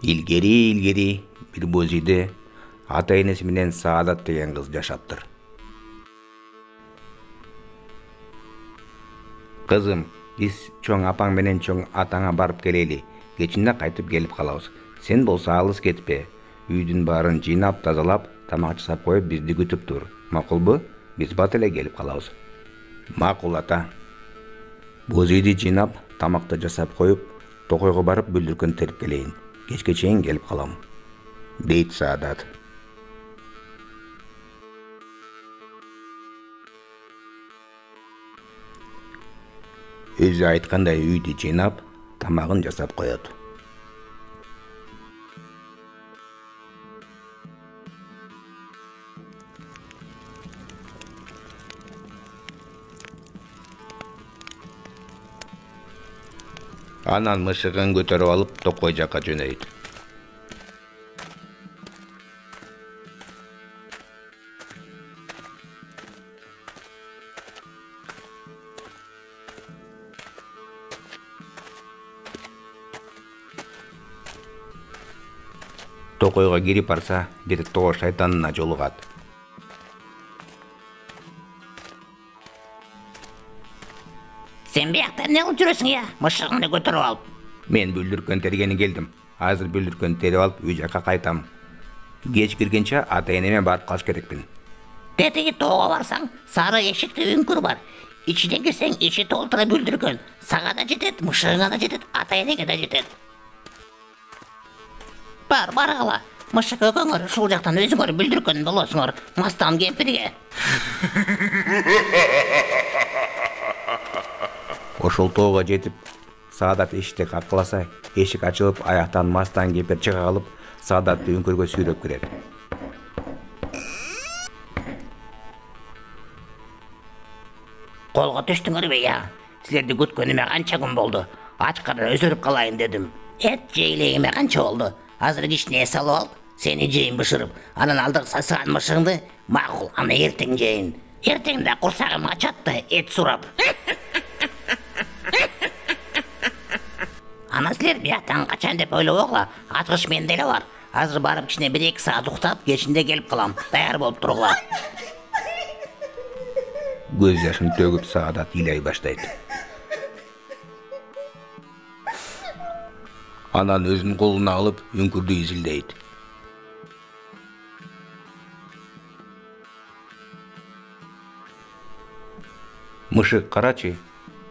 Илгери бир боз үйдө ата энеси менен Саадат деген кыз жашаптыр. Кызым, биз чоң апаң менен чоң атаңа барып келели. Кечинде кайтып келип калабыз. Сен болсо алыс кетпе. Үйдүн баарын жыйнап, тазалап, тамак жасап коюп бизди күтүп тур. Макулбу? Биз бат эле келип калабыз. Макул ата. Боз үйдү жыйнап, тамакты жасап коюп, токойго барып бүлдүркөн терип келейин. Кечке чейин келип калам, дейт Саадат. Өзү айткандай үйдү жыйнап, тамагын жасап коет. Анан мышыгын көтөрүп алып токой жакка жөнөйт. Токойго кирип барса, бир тоо шайтанына жолугат. Sen biyakta ne kılıp жүрөсүң ya? Мышыгыңды көтөрүп алып. Мен бүлдүркөн тергени келдим. Азыр бүлдүркөн терип алып үй жакка кайтам. Кеч киргенче ата энеме барып калыш керекмин. Тетиги тоого барсаң, сары эшикте үңкүр бар. İçine girsen eşi толтура бүлдүркөн. Сага да жетет, мышыгыңа да жетет, ата энеге да жетет. Бар кала. Мышык экөөңөр ушул жактан өзүңөр бүлдүркөн болосуңор. Мастан кемпирге. Ошол тоого жетип, Саадат эшикти каккыласа, эшик ачылып, аяктан мастан кемпир чыга калып, Саадатты үңкүргө сүйрөп кирет. Колго түштүңөрбү я? Силерди күткөнүмө канча күн болду. Ачкарда өзөрүп калайын дедим. Эт жейлегиме канча болду. Азыр кичине салып алып, сени жейин бышырып, анан алдыгы сасыган мышыгыңды макул, аны эртең жейин. Эртең да курсагым ачат да эт сурап. Ана силер бияктан качан деп ойлобогула, аткыч менде эле бар. Азыр барып кичине 1-2 саат уктап, кечинде келип калам. Даяр болуп тургула. Көз жашын төгүп Саадат ыйлай баштайт. Анан өзүнүн колуна алып үңкүрдү изилдейт. Мышык карачы,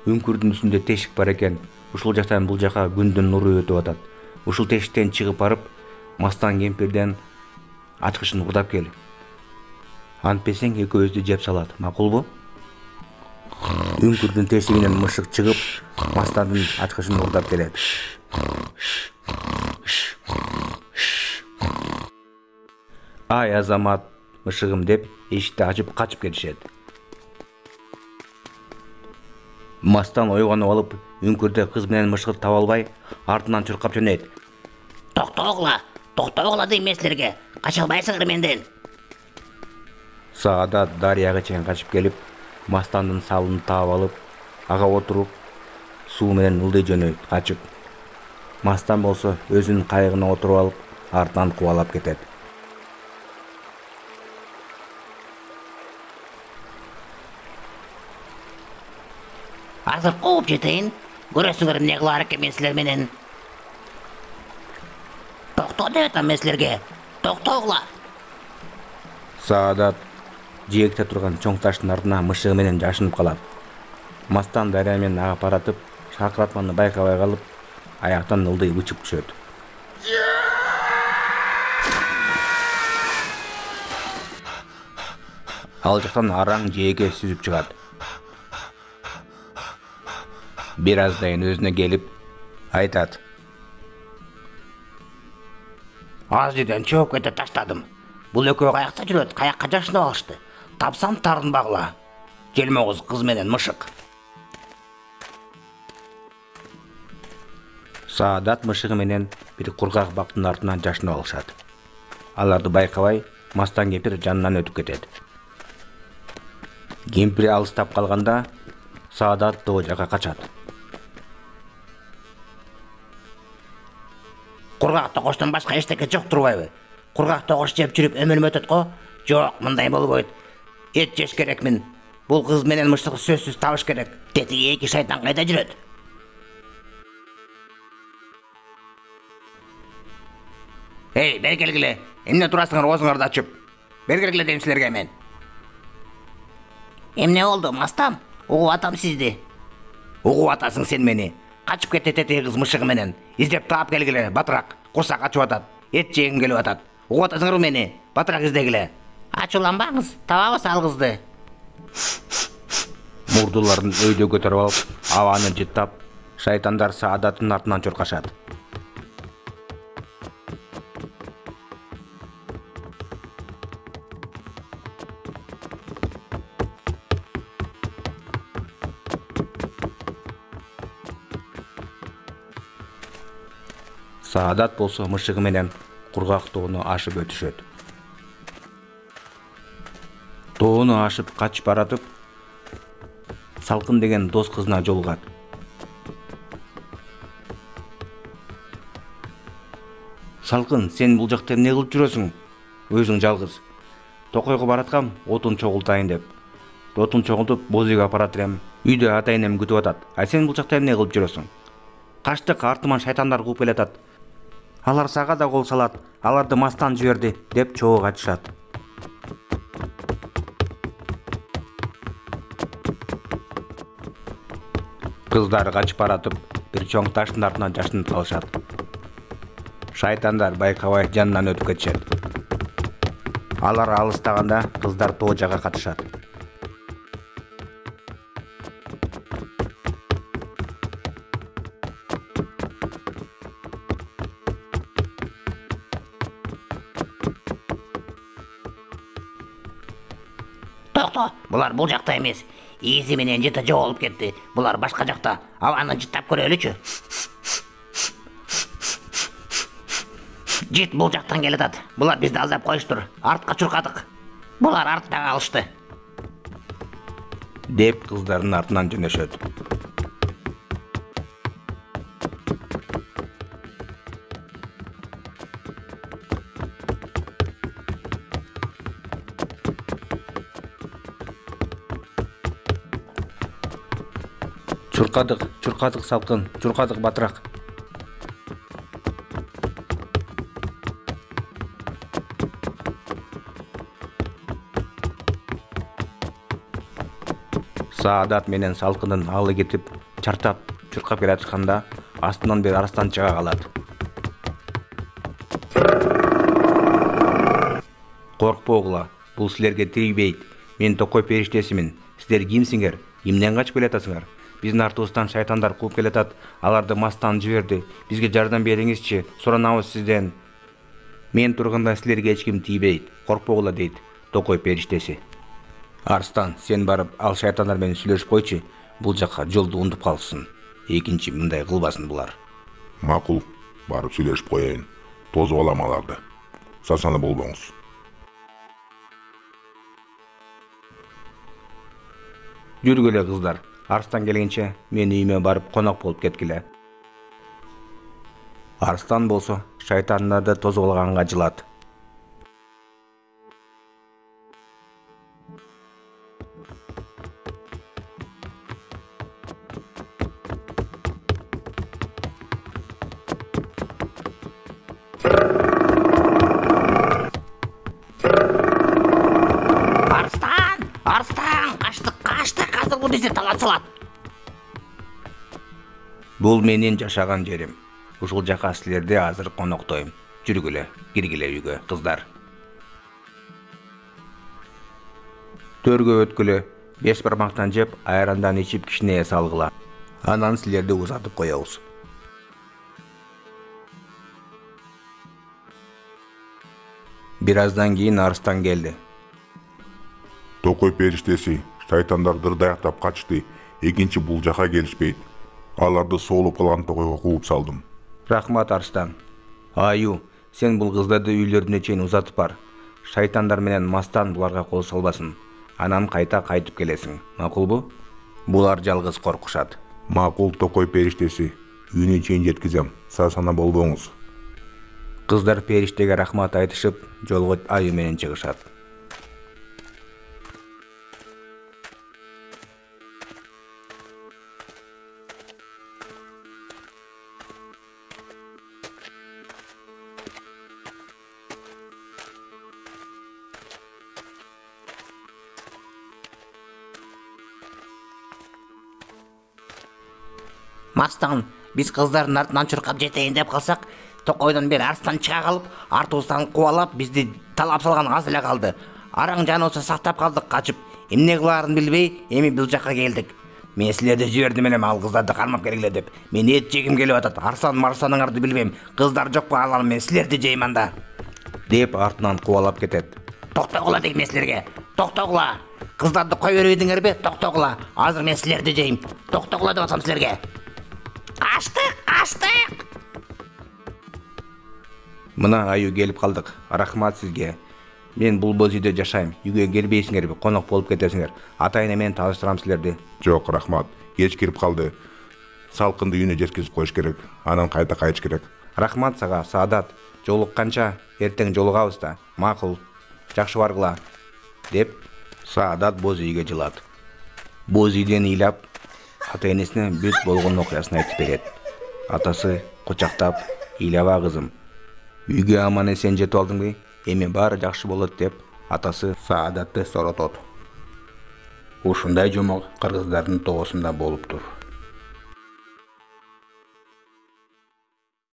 үңкүрдүн үстүндө тешик бар экен. Ушул жактан бул жака күндүн нуру өтүп атат. Ушул тешиктен чыгып барып, мастан кемпирден ачкычын урдап кел. Антпесең экөөбүздү жеп салат, макулбу? Үңкүрдүн тешигинен мышык чыгып, мастандын ачкычын урдап келет. Ай азамат, мышыгым деп эшикти ачып качып кетишет. Мастан ойгонуп алып, үңкүрдө кыз менен мышыгы таба албай, артынан чуркап жөнөйт. Токтогула дейм силерге. Кача албайсыңар менден. Саадат дарыяга чейин качып келип, мастандын сабын таап алып, ага отуруп, суу менен ылдый жөнөйт качып. Мастан болсо өзүнүн кайыгына отуруп алып, артынан кубалап кетет. Азыр кууп жетейин. Көрөсүңөр эмне кылаар экен мен силер менен. Токто деп атам мен силерге. Токтогула. Саадат жээкте турган чоң таштын артына мышыгы менен жашынып калат. Мастан дарыя менен ага баратып, шакыратманы байкабай калып, аяктан ылдый учуп түшөт. Ал жактан араң жээкке сүзүп чыгат. Бир аздайын өзүнө келип айтат. Az жерден чöp кете таштадым. Бул экөө каякта жүрөт, каякка жашынып алышты. Тапсам тарынбагыла. Желмогуз кыз менен мышык. Саадат мышыгы менен бир кургак бактын артынан жашынып алышат. Аларды байкабай, мастан кемпир жанынан өтүп кетет. Кемпир алыстап калганда, Саадат тоо жака качат. Кургак токоштон башка эчтеке жок турбайбы? Кургак токош жеп жүрүп өмүрүм өтөт го? Жок, мындай болбойт. Эт жеш керекмин. Бул кыз менен мыштыкты сөзсүз табыш керек. Тетиги эки шайтан кайда жүрөт? Эй, бери келгиле. Эмне турасыңар оозуңарды ачып? Бери келгиле дейм силерге мен. Эмне болду, мастан? Угуп атам сизди. Угуп атасың сен мени. Качып кетти тетиги кыз мышыгы менен. Издеп таап келгиле, батыраак. Курсак ачып атат. Эт жегим келип атат. Угуп атасыңарбы мени? Батыраак издегиле. Ачууланбаңыз, табабыз ал кызды. Мурдуларын өйдө көтөрүп алып, абаны жыттап, шайтандар Саадаттын артынан чуркашат. Саадат болсо мышыгы менен кургак тоону ашып өтүшөт. Тоону ашып качып баратып, Салкын деген дос кызына жолугат. Салкын, сен бул жакта эмне кылып жүрөсүң? Өзүң жалгыз. Токойго бараткам, отун чогултайын деп. Отун чогултуп, боз үйгө апарат элем. Үйдө атайынем күтүп атат. А сен бул жакта эмне кылып жүрөсүң? Качтык, артыман шайтандар кууп келатат. Алар сага да кол салат. Аларды мастан жиберди деп чогуу качышат. Кыздар качып баратып, бир чоң таштын артынан жашынып калышат. Шайтандар байкабай жанынан өтүп кетишет. Алар алыстаганда кыздар тоо жага катышат. Токто, булар бул жакта эмес. Изи менен жыты жоголуп кетти. Булар башка жакта. Абаны жыттап көрөлүчү. Жит бул жактан келатат. Булар бизди алдап коюштур. Артка чуркадык. Булар артта калышты. Деп кыздардын артынан жөнөшөт. Чуркадык Салкын, чуркадык батыраак. Саадат менен Салкындын алы кетип, чартап, чуркап келатканда астынан бир арстан чыга калат. Коркпогула, бул силерге тийбейт. Мен Токой периштесимин. Силер кимсиңер? Эмнен качып келатасыңар? Биздин артыбыздан шайтандар кууп келатат. Аларды мастан жиберди. Бизге жардам бериңизчи. Суранабыз сизден. Мен турганда силерге эч ким тийбейт. Коркпогула дейт Токой периштеси. Арстан, сен барып ал шайтандар менен сүйлөшүп койчу. Бул жакка жолду унутуп калышсын. Экинчи мындай кылбасын булар. Макул, барып сүйлөшүп коеюн. Тозуп алам аларды. Сасаны болбоңуз. Жүргүлө кыздар. Арстан келгенче мен үйүмө барып конок болуп кеткиле. Арстан болсо шайтандарды тозуп алганга жылат. Арстан, каштык, азыр бул бизди талап салат. Бул менин жашаган жерим. Ушул жака силерде азыр коноктойм. Жүргүлө, киргиле үйгө, кыздар. Төргө өткүлө, 5 бармактан жеп, айрандан ичип кичине салгыла. Анан силерди узатып коебуз. Бир аздан кийин Арстан келди. Токой периштеси, шайтандар дырдаяктап качты. Экинчи бул жака келишпейт. Аларды соолуп калган Токойго кууп салдым. Рахмат Арстан. Аю, сен бул кыздарды үйлөрүнө чейин узатып бар. Шайтандар менен мастан буларга кол салбасын. Анан кайтып келесиң. Макулбу? Булар жалгыз коркушат. Макул Токой периштеси, үйүнө чейин жеткизем. Сасана болбоңуз. Кыздар периштеге рахмат айтышып, жолго аю менен чыгышат. Мастан, биз кыздардын артынан чуркап жетейин деп калсак, Токойдон бери арстан чыга калып, артыбыздан кубалап, бизди талап салган аз эле калды. Араң жаныбызды сактап калдык качып. Эмне кылаарын билбей, эми бул жакка келдик. Мен силерди жибердим элем ал кыздарды кармап келгиле деп. Мен эт жегим келип атат. Марсаныңарды билбейм. Кыздар жокпу, алам мен силерди жейм анда. Деп артынан кубалап кетет. Токтогула дейм мен силерге. Токтогула. Кыздарды кой бербейдиңерби? Токтогула. Азыр мен силерди жейм. Токтогула деп атам силерге. Качтык. Мына аю келип калдык. Рахмат сизге. Мен бул боз үйдө жашайм. Үйгө келбейсиңерби? Конок болуп кетесиңер. Атайын менен тааныштырам силерди. Жок, рахмат. Кеч кирип калды. Салкынды үйүнө жеткизип коюш керек. Анан кайта кайтыш керек. Рахмат сага, Саадат. Жолукканча эртең жолугабыз да. Макул. Жакшы баргыла. Деп Саадат боз үйгө жылат. Боз үйдөн ыйлап, ата-энесине бүт болгон окуясын айтып берет. Атасы кучактап, ыйлаба кызым. Үйгө аман эсен жетип алдыңбы? Эми баары жакшы болот деп атасы Саадатты соротот. Ушундай жомок кыргыздардын тоосунда болуптур.